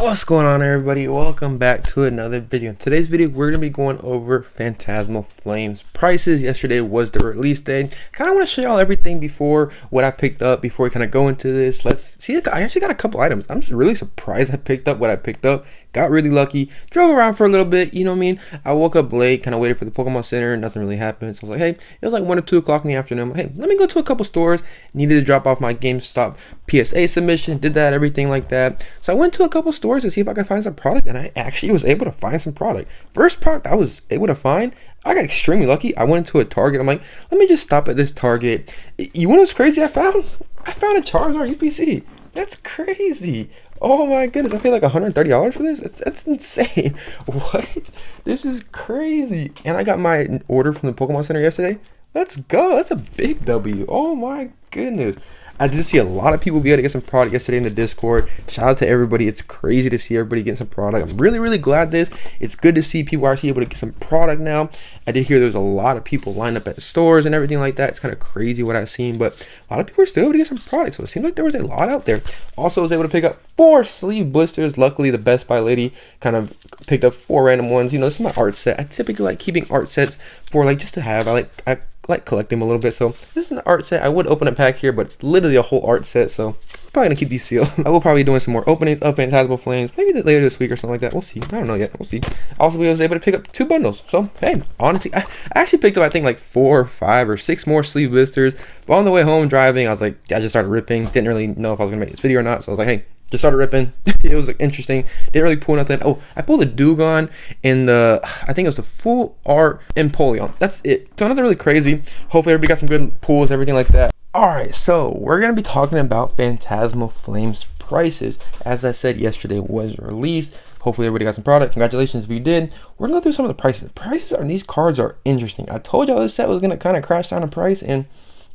What's going on, everybody? Welcome back to another video. In today's video, we're going to be going over Phantasmal Flames prices. Yesterday was the release day. Kind of want to show y'all everything before what I picked up before we kind of go into this. Let's see. I actually got a couple items. I'm just really surprised I picked up what I picked up. Got really lucky. Drove around for a little bit. You know what I mean? I woke up late, kind of waited for the Pokemon Center. Nothing really happened. So I was like, hey, it was like 1 or 2 o'clock in the afternoon. Hey, let me go to a couple stores. Needed to drop off my GameStop PSA submission. Did that, everything like that. So I went to a couple stores to see if I could find some product, and I actually was able to find some product. First product I was able to find, I got extremely lucky. I went into a Target. I'm like, let me just stop at this Target. You know what's crazy? I found a Charizard UPC. That's crazy. Oh my goodness, I paid like $130 for this? That's insane. What? This is crazy. And I got my order from the Pokemon Center yesterday. Let's go. That's a big W. Oh my goodness. I did see a lot of people be able to get some product yesterday in the Discord. Shout out to everybody. It's crazy to see everybody getting some product. I'm really glad this. It's good to see people actually able to get some product now. I did hear there's a lot of people lined up at the stores and everything like that. It's kind of crazy what I've seen, but a lot of people are still able to get some product. So it seems like there was a lot out there. Also was able to pick up 4 sleeve blisters. Luckily, the Best Buy lady kind of picked up 4 random ones. You know, this is my art set. I typically like keeping art sets for like just to have. I like collecting them a little bit. So this is an art set. I would open a pack here, but it's literally a whole art set, so I'm probably gonna keep these sealed. I will probably be doing some more openings of Phantasmal Flames, maybe later this week or something like that. We'll see. I don't know yet. We'll see. Also, we was able to pick up 2 bundles. So hey, honestly, I actually picked up I think like 4 or 5 or 6 more sleeve blisters. But on the way home driving, I was like, I just started ripping. Didn't really know if I was gonna make this video or not, so I was like, hey, just started ripping. It was like interesting. Didn't really pull nothing. Oh, I pulled a Dugong in the, I think it was the full art Empoleon. That's it. So nothing really crazy. Hopefully everybody got some good pulls, everything like that. Alright, so we're going to be talking about Phantasmal Flames prices. As I said, yesterday was released. Hopefully everybody got some product. Congratulations if you did. We're going to go through some of the prices. The prices on these cards are interesting. I told y'all this set was going to kind of crash down in price, and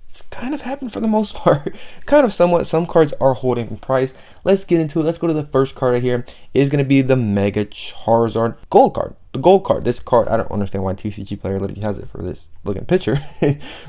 it's kind of happened for the most part. Kind of somewhat. Some cards are holding in price. Let's get into it. Let's go to the first card right here. It is going to be the Mega Charizard Gold card. The gold card. This card, I don't understand why TCG Player literally has it for this looking picture.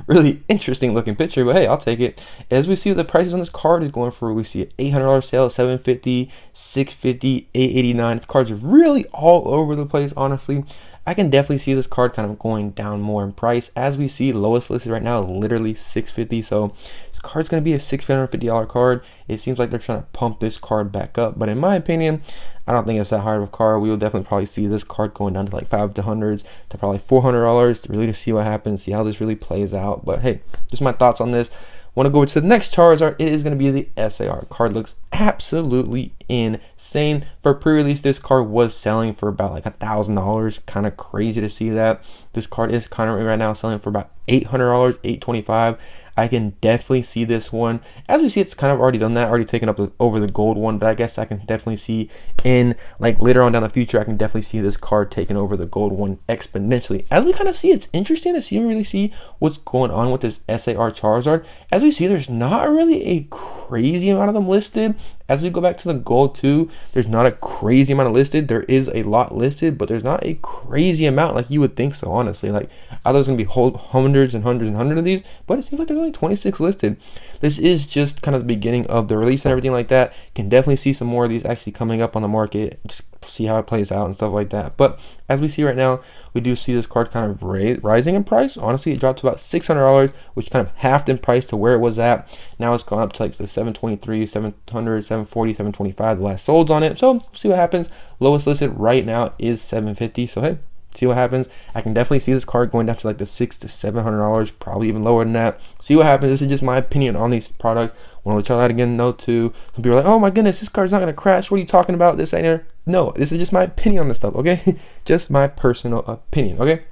Really interesting looking picture, but hey, I'll take it. As we see what the prices on this card is going for, we see an $800 sale, $750, $650, $889. This card's really all over the place, honestly. I can definitely see this card kind of going down more in price. As we see, lowest listed right now, literally $650. So this card's going to be a $650 card. It seems like they're trying to pump this card back up. But in my opinion, I don't think it's that hard of a card. We will definitely probably see this card going down to like $500 to probably $400 really to see what happens, see how this really plays out. But hey, just my thoughts on this. Want to go to the next Charizard. It is going to be the SAR card. Looks absolutely insane. For pre-release, this card was selling for about like $1,000. Kind of crazy to see that. This card is currently right now selling for about $800, $825. I can definitely see this one. As we see, it's kind of already done that, already taken up over the gold one, but I guess I can definitely see in like later on down the future, I can definitely see this card taking over the gold one exponentially. As we kind of see, it's interesting to see, really see what's going on with this SAR Charizard. As we see, there's not really a crazy amount of them listed. As we go back to the gold 2, there's not a crazy amount of listed. There is a lot listed, but there's not a crazy amount like you would think so, honestly. Like, I thought there's going to be hundreds and hundreds of these, but it seems like there's only 26 listed. This is just kind of the beginning of the release and everything like that. Can definitely see some more of these actually coming up on the market. Just see how it plays out and stuff like that. But as we see right now, we do see this card kind of rising in price. Honestly, it dropped to about $600, which kind of halved in price to where it was at. Now it's gone up to like the $723, $700, $740, $725. The last solds on it. So we'll see what happens. Lowest listed right now is $750. So hey, see what happens. I can definitely see this card going down to like the $600 to $700, probably even lower than that. See what happens. This is just my opinion on these products. Want to let y'all that again know too. Some people are like, oh my goodness, this card's not gonna crash. What are you talking about? This ain't there. No, this is just my opinion on this stuff. Okay, just my personal opinion. Okay.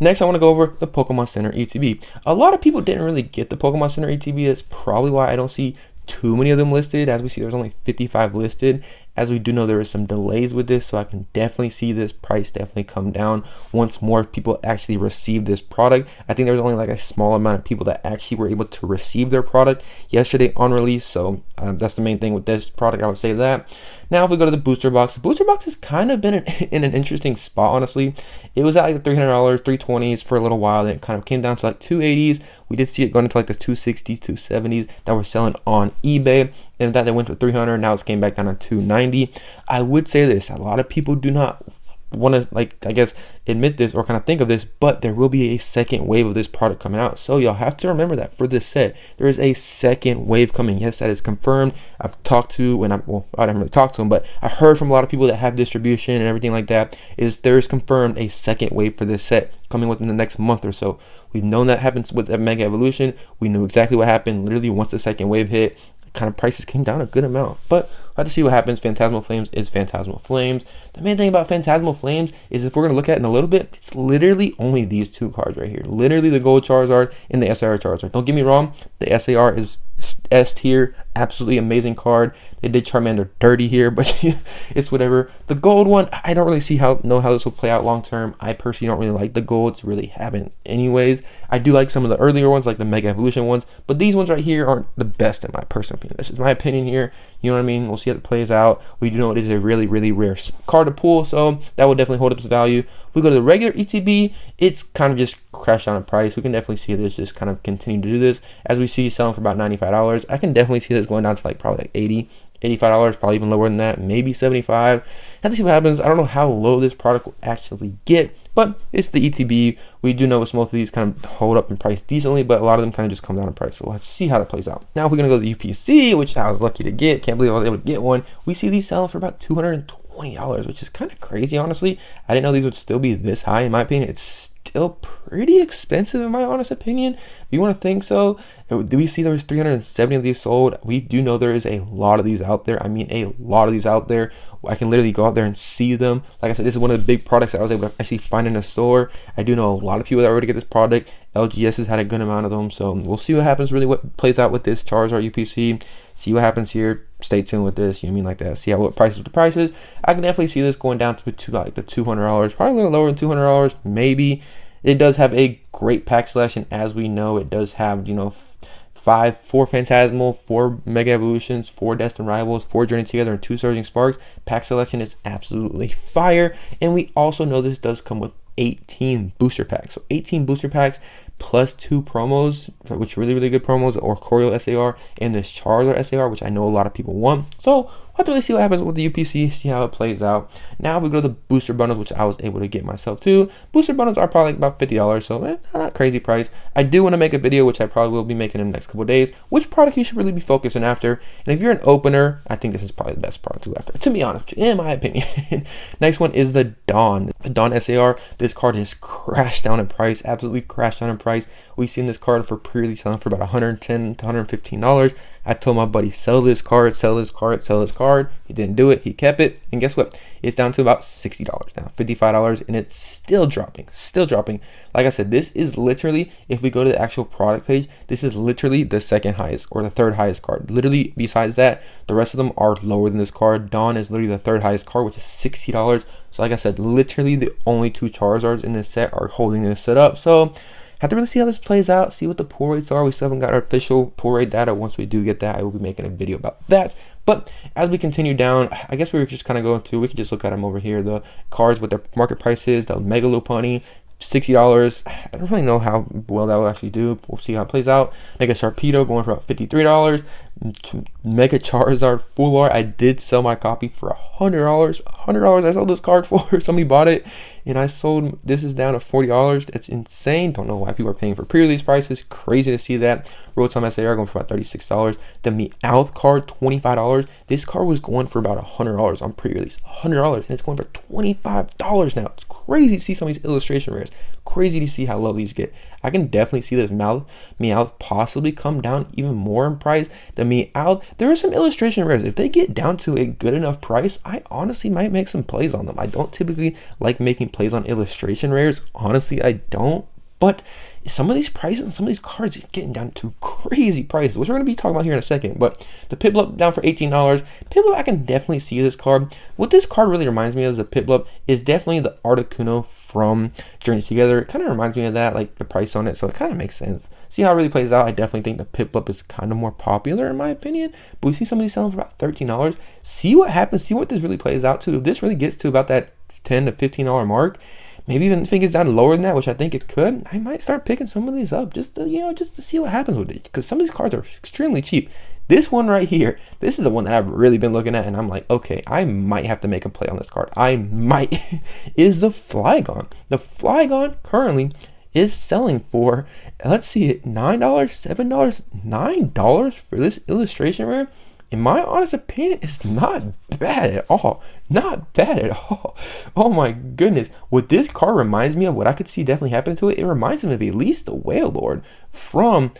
Next, I want to go over the Pokemon Center ETB. A lot of people didn't really get the Pokemon Center ETB. That's probably why I don't see too many of them listed. As we see, there's only 55 listed. As we do know, there is some delays with this, so I can definitely see this price definitely come down once more people actually receive this product. I think there was only like a small amount of people that actually were able to receive their product yesterday on release, so that's the main thing with this product. I would say that. Now if we go to the booster box has kind of been in an interesting spot, honestly. It was at like the $300 320s for a little while, then it kind of came down to like 280s. We did see it going into like the 260s 270s that were selling on eBay, and that they went to 300. Now it's came back down to 290. I would say this, a lot of people do not want to, like, I guess, admit this or kind of think of this, but there will be a second wave of this product coming out. So y'all have to remember that for this set, there is a second wave coming. Yes, that is confirmed. I've talked to, I haven't really talked to them, but I heard from a lot of people that have distribution and everything like that, is there is confirmed a second wave for this set coming within the next month or so. We've known that happens with the Mega Evolution. We knew exactly what happened literally once the second wave hit. Kind of prices came down a good amount, but we'll have to see what happens. Phantasmal Flames is Phantasmal Flames. The main thing about Phantasmal Flames is, if we're going to look at it in a little bit, it's literally only these two cards right here, literally the gold Charizard and the SAR Charizard. Don't get me wrong, the SAR is S tier, absolutely amazing card. They did Charmander dirty here, but it's whatever. The gold one, I don't really know how this will play out long term. I personally don't really like the golds, really haven't anyways. I do like some of the earlier ones, like the Mega Evolution ones, but these ones right here aren't the best in my personal opinion. That's just my opinion here. You know what I mean? We'll see how it plays out. We do know it is a really, really rare card to pull, so that will definitely hold up its value. If we go to the regular ETB, it's kind of just crashed down in price. We can definitely see this just kind of continue to do this, as we see selling for about $95. I can definitely see this going down to like probably like $80, $85, probably even lower than that, maybe $75. Have to see what happens. I don't know how low this product will actually get, but it's the ETB. We do know most of these kind of hold up in price decently, but a lot of them kind of just come down in price. So we'll have to see how that plays out. Now, if we're gonna go to the UPC, which I was lucky to get, can't believe I was able to get one. We see these selling for about $220, which is kind of crazy, honestly. I didn't know these would still be this high. In my opinion, it's still pretty expensive in my honest opinion. If you want to think so, do we see there's 370 of these sold? We do know there is a lot of these out there. I mean, a lot of these out there. I can literally go out there and see them. Like I said, this is one of the big products that I was able to actually find in a store. I do know a lot of people that already get this product. LGS has had a good amount of them, so we'll see what happens, really what plays out with this Charizard UPC. See what happens here. Stay tuned with this, you know what I mean, like that. See how what prices with the prices. I can definitely see this going down to like the $200, probably a little lower than $200, maybe. It does have a great pack selection, as we know. It does have, you know, 4 Phantasmal, 4 Mega Evolutions, 4 Destined Rivals, 4 Journey Together, and 2 Surging Sparks. Pack selection is absolutely fire, and we also know this does come with 18 booster packs. So 18 booster packs plus 2 promos, which are really, really good promos, or Corio SAR and this Charizard SAR, which I know a lot of people want. So we'll have to really see what happens with the UPC, see how it plays out. Now, if we go to the booster bundles, which I was able to get myself too, booster bundles are probably about $50, so not crazy price. I do want to make a video, which I probably will be making in the next couple of days, which product you should really be focusing after. And if you're an opener, I think this is probably the best product to go after, to be honest, in my opinion. Next one is the Dawn. The Dawn SAR. This card has crashed down in price, absolutely crashed down in price. We've seen this card for previously selling for about $110 to $115. I told my buddy, sell this card, sell this card, sell this card. He didn't do it. He kept it. And guess what? It's down to about $60 now, $55, and it's still dropping, still dropping. Like I said, this is literally, if we go to the actual product page, this is literally the second highest or the third highest card. Literally, besides that, the rest of them are lower than this card. Dawn is literally the third highest card, which is $60. So like I said, literally the only 2 Charizards in this set are holding this set up. So have to really see how this plays out, see what the pull rates are. We still haven't got our official pull rate data. Once we do get that, I will be making a video about that. But as we continue down, I guess we were just kind of going through, we could just look at them over here, the cards with their market prices, the Mega Lopunny, $60. I don't really know how well that will actually do. We'll see how it plays out. Mega Sharpedo going for about $53. Mega Charizard Full Art. I did sell my copy for $100. $100 I sold this card for. Somebody bought it, and I sold this is down to $40. That's insane. Don't know why people are paying for pre-release prices. Crazy to see that. Rotom SAR going for about $36. The Meowth card, $25. This card was going for about $100 on pre-release. $100, and it's going for $25 now. It's crazy to see some of these illustration rares. Crazy to see how low these get. I can definitely see this Meowth possibly come down even more in price. The Meowth, there are some illustration rares. If they get down to a good enough price, I honestly might make some plays on them. I don't typically like making plays on illustration rares. Honestly, I don't. But some of these prices, some of these cards are getting down to crazy prices, which we're going to be talking about here in a second. But the Piplup down for $18. Piplup, I can definitely see this card. What this card really reminds me of as a Piplup is definitely the Articuno from Journey Together. It kind of reminds me of that, like the price on it, so it kind of makes sense. See how it really plays out. I definitely think the Piplup is kind of more popular in my opinion, but we see some of these selling for about $13. See what happens, see what this really plays out to. If this really gets to about that $10 to $15 mark, maybe even if it gets down lower than that, which I think it could, I might start picking some of these up just to, just to see what happens with it, because some of these cards are extremely cheap. This one right here, this is the one that I've really been looking at, and I'm like, okay, I might have to make a play on this card. I might. Is the Flygon. The Flygon currently is selling for, let's see it, $9, $7, $9 for this illustration rare. In my honest opinion, it's not bad at all. Not bad at all. Oh my goodness. What this card reminds me of, what I could see definitely happening to it, it reminds me of at least the Whale Lord from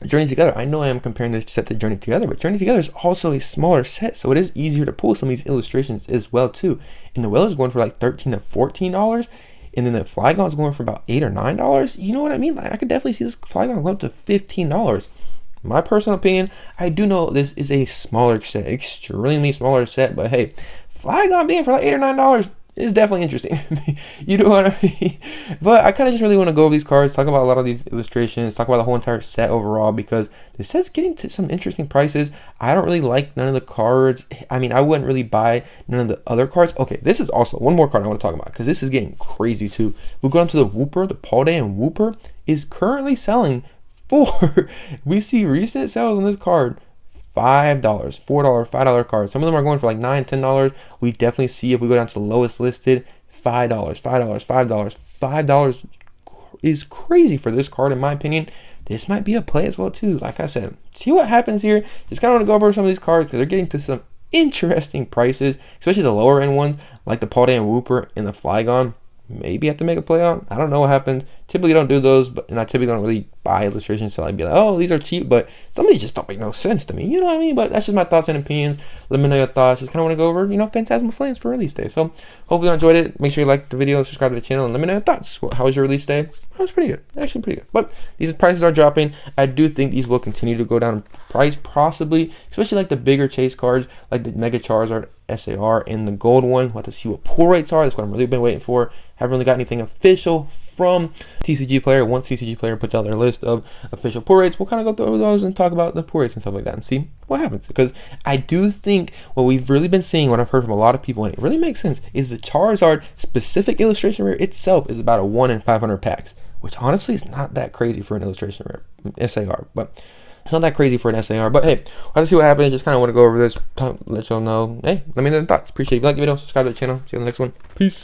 Journey Together. I know I am comparing this set to Journey Together, but Journey Together is also a smaller set, so it is easier to pull some of these illustrations as well too. And the Whale is going for like $13 to $14. And then the Flygon is going for about $8 or $9. You know what I mean? Like, I could definitely see this Flygon go up to $15. My personal opinion, I do know this is a smaller set, extremely smaller set, but hey, Flygon being for like $8 or $9 is definitely interesting. You know what I mean? But I kind of just really want to go over these cards, talk about a lot of these illustrations, talk about the whole entire set overall, because the set's getting to some interesting prices. I don't really like none of the cards. I mean, I wouldn't really buy none of the other cards. Okay, this is also one more card I want to talk about, because this is getting crazy too. We'll go on to the Wooper. The Paldean Wooper is currently selling for, we see recent sales on this card, $5, $4, $5 cards. Some of them are going for like $9, $10. We definitely see, if we go down to the lowest listed, $5, $5 is crazy for this card in my opinion. This might be a play as well too. Like I said, see what happens here. Just kind of want to go over some of these cards because they're getting to some interesting prices, especially the lower end ones like the Paldean Wooper and the Flygon. Maybe have to make a play on. I don't know what happens. Typically don't do those, and I typically don't really buy illustrations, so I'd be like, oh, these are cheap, but some of these just don't make no sense to me. You know what I mean? But that's just my thoughts and opinions. Let me know your thoughts. Just kind of want to go over, Phantasmal Flames for release day. So hopefully you enjoyed it. Make sure you like the video, subscribe to the channel, and let me know your thoughts. How was your release day? That was pretty good. Actually pretty good. But these prices are dropping. I do think these will continue to go down in price, possibly, especially like the bigger chase cards, like the Mega Charizard SAR and the gold one. We'll have to see what pull rates are. That's what I've really been waiting for. Haven't really got anything official from TCG Player. Once TCG Player puts out their list of official pull rates, we'll kind of go through those and talk about the pull rates and stuff like that and see what happens. Because I do think what we've really been seeing, what I've heard from a lot of people, and it really makes sense, is the Charizard specific illustration rare itself is about a 1 in 500 packs, which honestly is not that crazy for an illustration rare SAR, but it's not that crazy for an SAR. But hey, let's see what happens. Just kind of want to go over this, let y'all know. Hey, let me know your thoughts. Appreciate it. If you like the video, subscribe to the channel. See you on the next one. Peace.